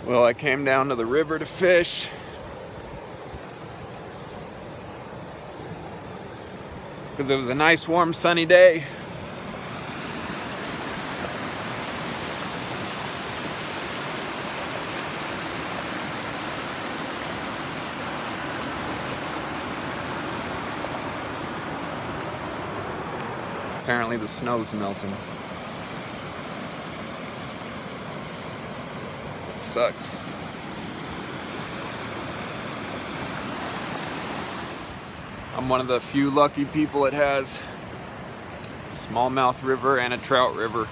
Well, I came down to the river to fish. Because it was a nice, warm, sunny day. Apparently the snow's melting. It sucks. I'm one of the few lucky people that has a smallmouth river and a trout river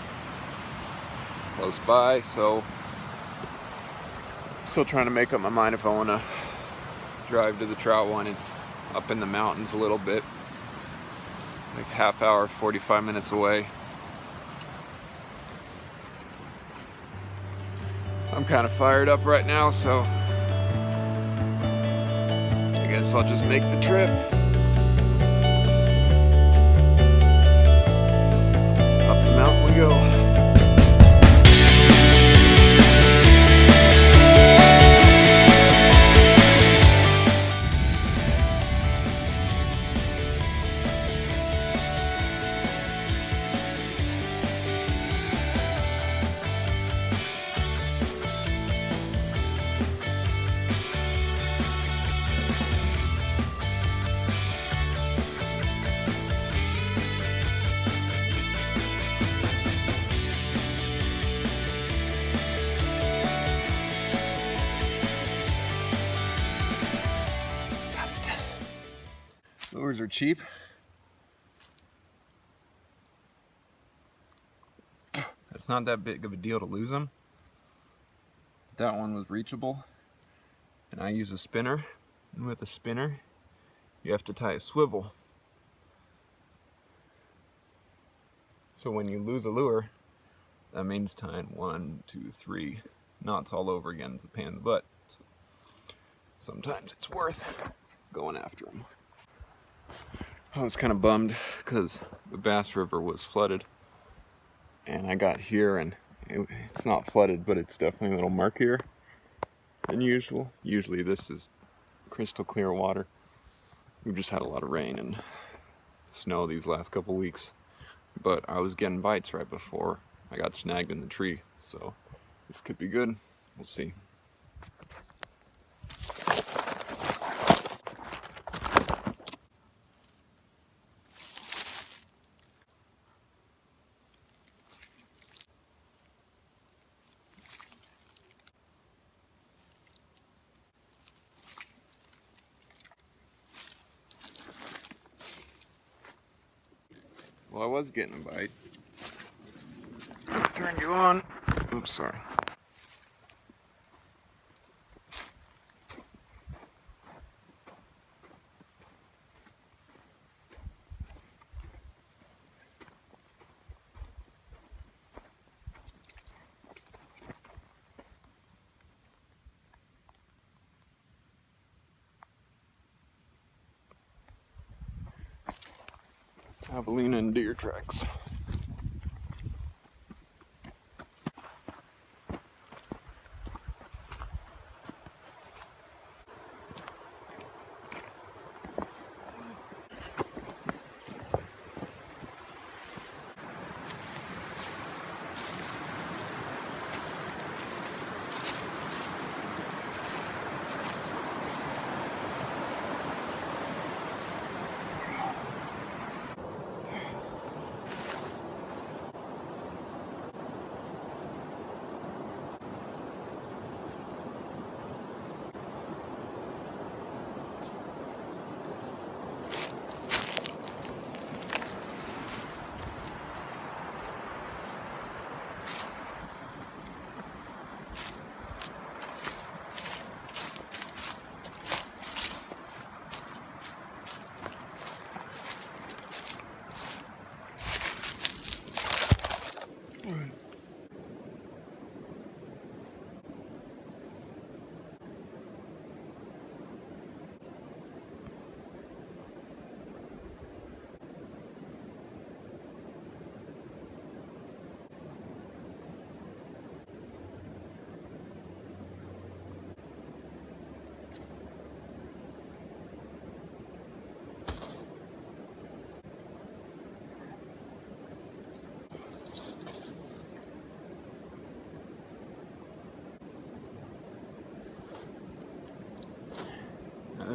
close by, so I'm still trying to make up my mind if I want to drive to the trout one. It's up in the mountains a little bit, like half hour, 45 minutes away. I'm kind of fired up right now, so I guess I'll just make the trip. Up the mountain we go. Lures are cheap. It's not that big of a deal to lose them. That one was reachable, and I use a spinner. And with a spinner, you have to tie a swivel. So when you lose a lure, that means tying 1, 2, 3 knots all over again. It's a pain in the butt. So sometimes it's worth going after them. I was kind of bummed because the Bass River was flooded, and I got here and it's not flooded, but it's definitely a little murkier than usual. Usually this is crystal clear water. We've just had a lot of rain and snow these last couple weeks, but I was getting bites right before I got snagged in the tree, so this could be good. We'll see. Well, I was getting a bite. Turned you on. Oops, sorry. Javelina and deer tracks.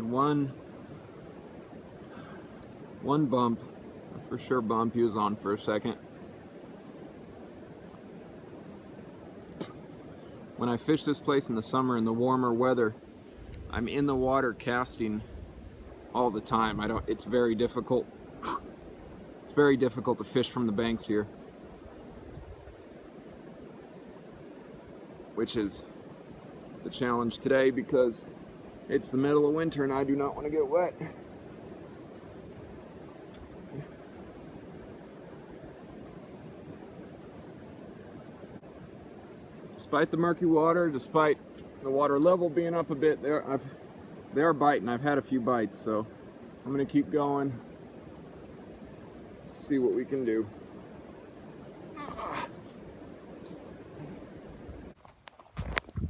had one bump, for sure bump. He was on for a second. When I fish this place in the summer in the warmer weather, I'm in the water casting all the time. It's very difficult. It's very difficult to fish from the banks here, which is the challenge today because it's the middle of winter and I do not want to get wet. Despite the murky water, despite the water level being up a bit, they are biting. I've had a few bites, so I'm gonna keep going. See what we can do.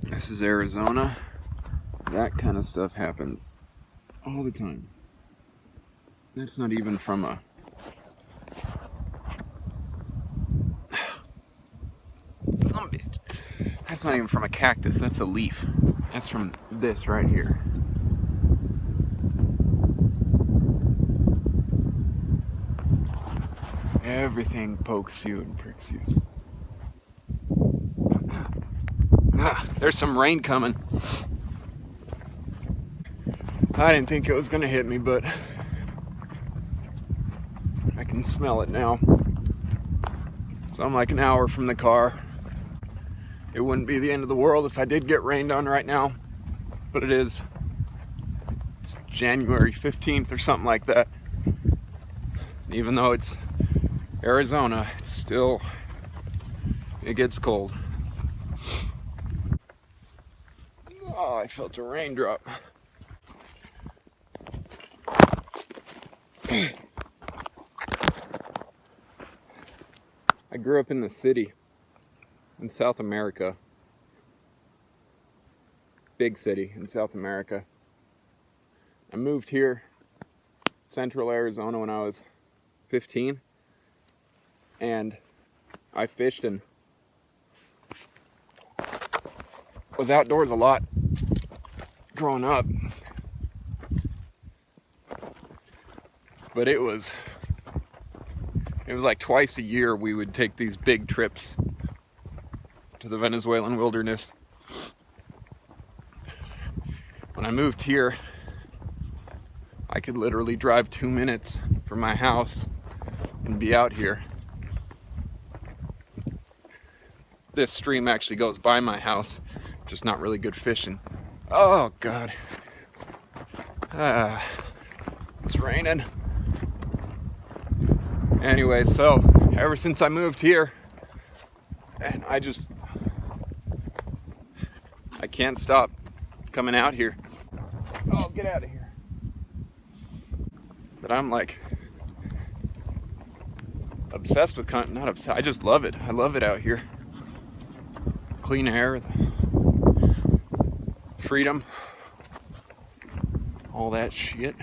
This is Arizona. That kind of stuff happens all the time. That's not even from a That's not even from a cactus, that's a leaf. That's from this right here. Everything pokes you and pricks you. There's some rain coming. I didn't think it was gonna hit me, but I can smell it now. So I'm like an hour from the car. It wouldn't be the end of the world if I did get rained on right now, but it's January 15th or something like that. Even though it's Arizona, it gets cold. Oh, I felt a raindrop. I grew up in the city in South America. Big city in South America. I moved here, central Arizona, when I was 15. And I fished and was outdoors a lot growing up. But it was like twice a year we would take these big trips to the Venezuelan wilderness. When I moved here, I could literally drive 2 minutes from my house and be out here. This stream actually goes by my house, just not really good fishing. Oh God. It's raining. Anyway, so ever since I moved here, and I can't stop coming out here. Oh, get out of here. But I'm like obsessed with not obsessed, I just love it. I love it out here. Clean air, freedom, all that shit.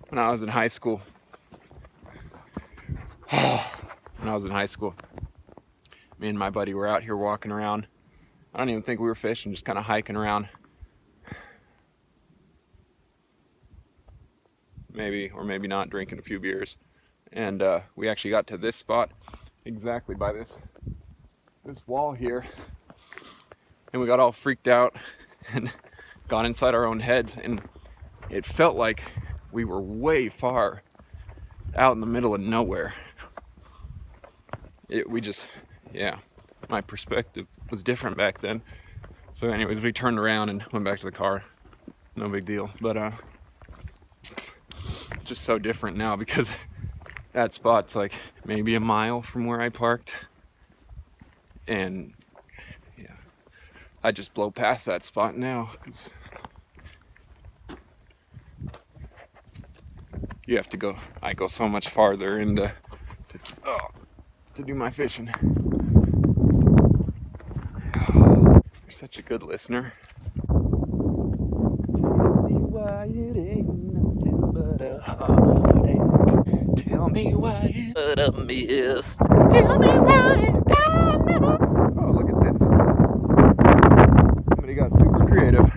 When I was in high school, me and my buddy were out here walking around. I don't even think we were fishing, just kind of hiking around. Maybe, or maybe not, drinking a few beers. And we actually got to this spot, exactly by this wall here. And we got all freaked out and got inside our own heads. And it felt like we were way far out in the middle of nowhere. My perspective was different back then. So anyways, we turned around and went back to the car. No big deal, but just so different now because that spot's like maybe a mile from where I parked. And yeah, I just blow past that spot now because you have to go. I go so much farther into to do my fishing. You're such a good listener. Why it ain't nothing but a heartache. Tell me why I missed. Tell me why I never. Oh, look at this. Somebody got super creative.